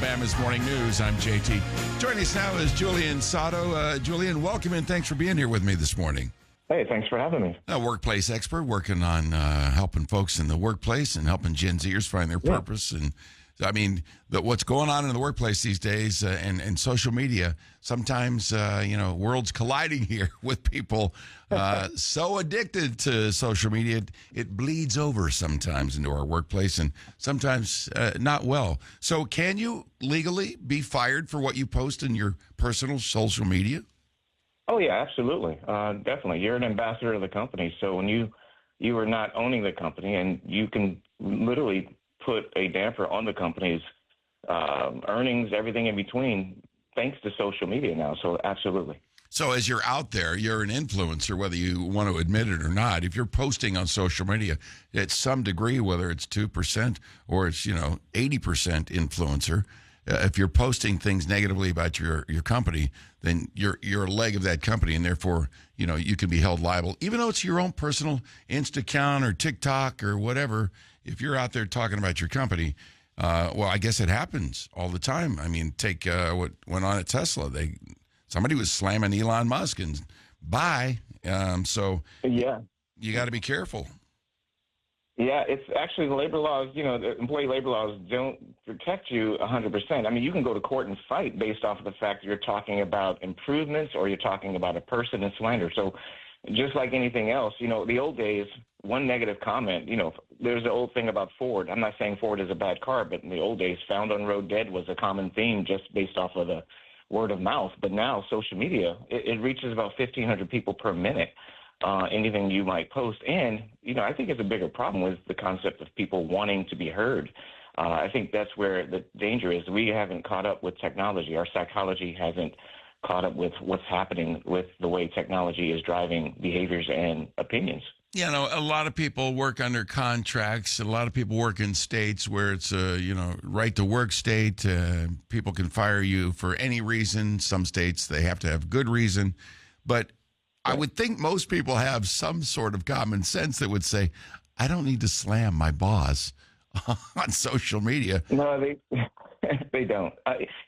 Alabama's Morning News. I'm JT. Joining us now is Julian Sado. Julian, welcome and thanks for being here with me this morning. Hey, thanks for having me. A workplace expert working on helping folks in the workplace and helping Gen Zers find their purpose. And I mean, what's going on in the workplace these days and social media, sometimes, worlds colliding here with people so addicted to social media, it bleeds over sometimes into our workplace and sometimes not well. So can you legally be fired for what you post in your personal social media? Oh, yeah, absolutely. Definitely. You're an ambassador of the company. So when you are not owning the company, and you can literally put a damper on the company's earnings, everything in between, thanks to social media now. So absolutely. So as you're out there, you're an influencer, whether you want to admit it or not. If you're posting on social media at some degree, whether it's 2% or it's, 80% influencer, if you're posting things negatively about your company, then you're a leg of that company, and therefore, you can be held liable. Even though it's your own personal Insta account or TikTok or whatever, if you're out there talking about your company, well, I guess it happens all the time. I mean, take what went on at Tesla. Somebody was slamming Elon Musk and bye. So yeah, you got to be careful. Yeah, it's actually the labor laws, the employee labor laws don't protect you 100%. I mean, you can go to court and fight based off of the fact that you're talking about improvements or you're talking about a person in slander. So just like anything else, the old days, one negative comment, there's the old thing about Ford. I'm not saying Ford is a bad car, but in the old days, found on road dead was a common theme just based off of the word of mouth. But now social media, it reaches about 1,500 people per minute. Anything you might post. And, I think it's a bigger problem with the concept of people wanting to be heard. I think that's where the danger is. We haven't caught up with technology. Our psychology hasn't caught up with what's happening with the way technology is driving behaviors and opinions. A lot of people work under contracts. A lot of people work in states where it's a, right to work state. People can fire you for any reason. Some states, they have to have good reason. But I would think most people have some sort of common sense that would say, I don't need to slam my boss on social media. No, they don't.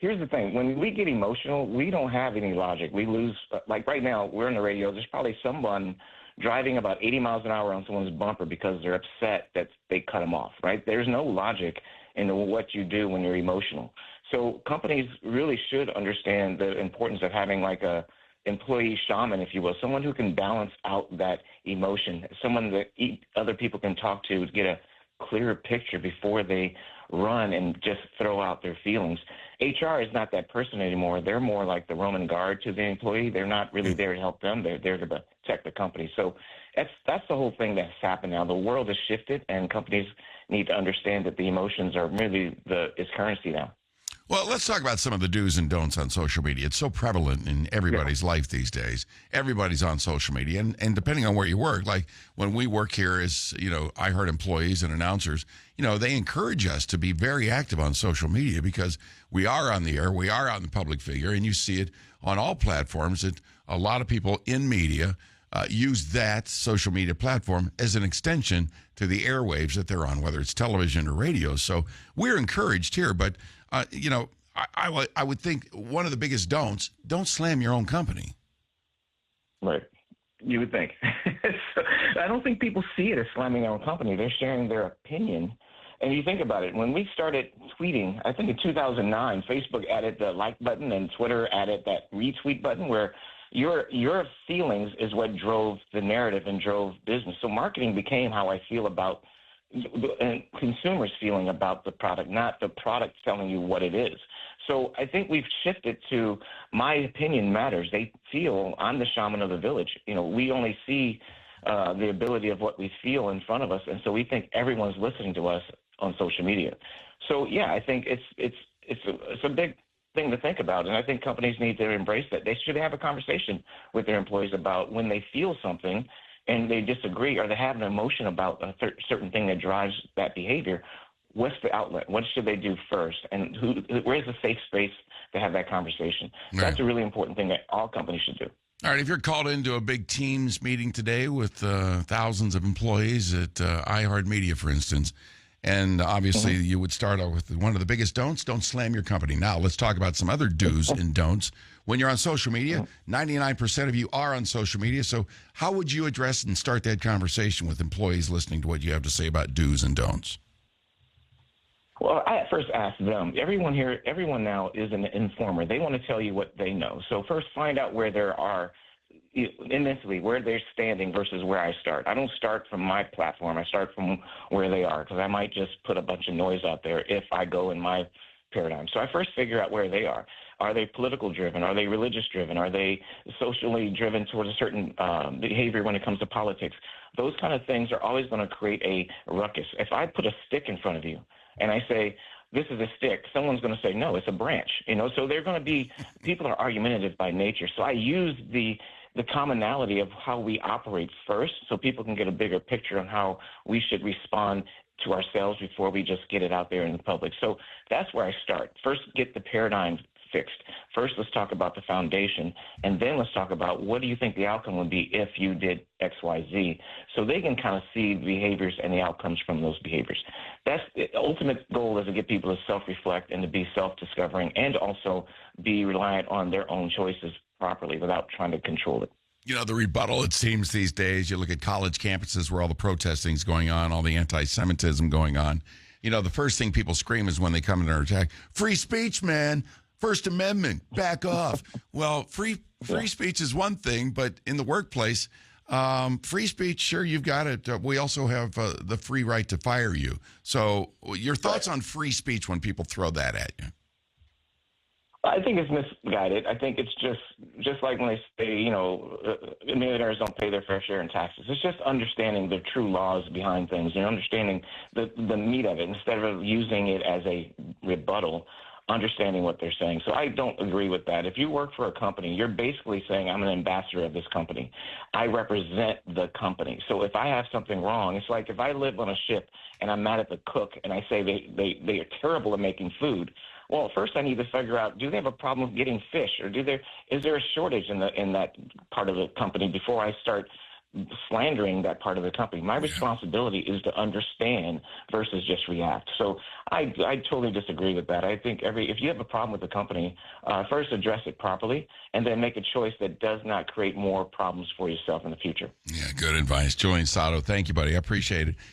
Here's the thing. When we get emotional, we don't have any logic. We lose, like right now, we're on the radio. There's probably someone driving about 80 miles an hour on someone's bumper because they're upset that they cut them off, right? There's no logic in what you do when you're emotional. So companies really should understand the importance of having like a employee shaman, if you will, someone who can balance out that emotion, someone that other people can talk to get a clearer picture before they run and just throw out their feelings. HR is not that person anymore. They're more like the Roman guard to the employee. They're not really there to help them. They're there to protect the company. So that's the whole thing that's happened now. The world has shifted, and companies need to understand that the emotions are really is currency now. Well, let's talk about some of the do's and don'ts on social media. It's so prevalent in everybody's life these days. Everybody's on social media. And depending on where you work, like when we work here as, iHeart employees and announcers, they encourage us to be very active on social media because we are on the air, we are on the public figure, and you see it on all platforms that a lot of people in media use that social media platform as an extension to the airwaves that they're on, whether it's television or radio. So we're encouraged here, but I would think one of the biggest don'ts, don't slam your own company. Right. You would think. I don't think people see it as slamming their own company. They're sharing their opinion. And you think about it, when we started tweeting, I think in 2009, Facebook added the like button and Twitter added that retweet button where your feelings is what drove the narrative and drove business. So marketing became how I feel about and consumers feeling about the product, not the product telling you what it is. So I think we've shifted to my opinion matters. They feel I'm the shaman of the village. We only see the ability of what we feel in front of us, and so we think everyone's listening to us on social media. So yeah, I think it's a big thing to think about, and I think companies need to embrace that. They should have a conversation with their employees about when they feel something and they disagree or they have an emotion about a certain thing that drives that behavior. What's the outlet? What should they do first? And where's the safe space to have that conversation? Right. That's a really important thing that all companies should do. All right, if you're called into a big Teams meeting today with thousands of employees at iHeartMedia, for instance, And obviously, you would start out with one of the biggest don'ts: don't slam your company. Now, let's talk about some other do's and don'ts. When you're on social media, 99% of you are on social media. So, how would you address and start that conversation with employees listening to what you have to say about do's and don'ts? Well, I first ask them. Everyone now is an informer. They want to tell you what they know. So first, find out where there are immensely where they're standing versus where I start. I don't start from my platform. I start from where they are, because I might just put a bunch of noise out there if I go in my paradigm. So I first figure out where they are. Are they political driven? Are they religious driven? Are they socially driven towards a certain behavior when it comes to politics? Those kind of things are always going to create a ruckus. If I put a stick in front of you and I say, this is a stick, someone's going to say, no, it's a branch. So they're going to be, people are argumentative by nature. So I use the commonality of how we operate first, so people can get a bigger picture on how we should respond to ourselves before we just get it out there in the public. So that's where I start. First, get the paradigm fixed. First, let's talk about the foundation, and then let's talk about what do you think the outcome would be if you did X, Y, Z, so they can kind of see behaviors and the outcomes from those behaviors. That's the ultimate goal, is to get people to self-reflect and to be self-discovering, and also be reliant on their own choices properly without trying to control it. The rebuttal, it seems these days, you look at college campuses where all the protesting is going on, all the anti-Semitism going on. The first thing people scream is when they come into an attack, free speech, man, First Amendment, back off. Well, free speech is one thing, but in the workplace, free speech, sure, you've got it. We also have the free right to fire you. So your thoughts on free speech when people throw that at you? I think it's misguided. I think it's just like when they say, millionaires don't pay their fair share in taxes. It's just understanding the true laws behind things, understanding the meat of it, instead of using it as a rebuttal, understanding what they're saying. So I don't agree with that. If you work for a company, you're basically saying, I'm an ambassador of this company. I represent the company. So if I have something wrong, it's like if I live on a ship and I'm mad at the cook and I say they are terrible at making food. Well, first I need to figure out, do they have a problem with getting fish, or is there a shortage in that part of the company before I start slandering that part of the company? My responsibility is to understand versus just react. So I totally disagree with that. I think if you have a problem with the company, first address it properly, and then make a choice that does not create more problems for yourself in the future. Yeah, good advice. Julian Sado, thank you, buddy. I appreciate it.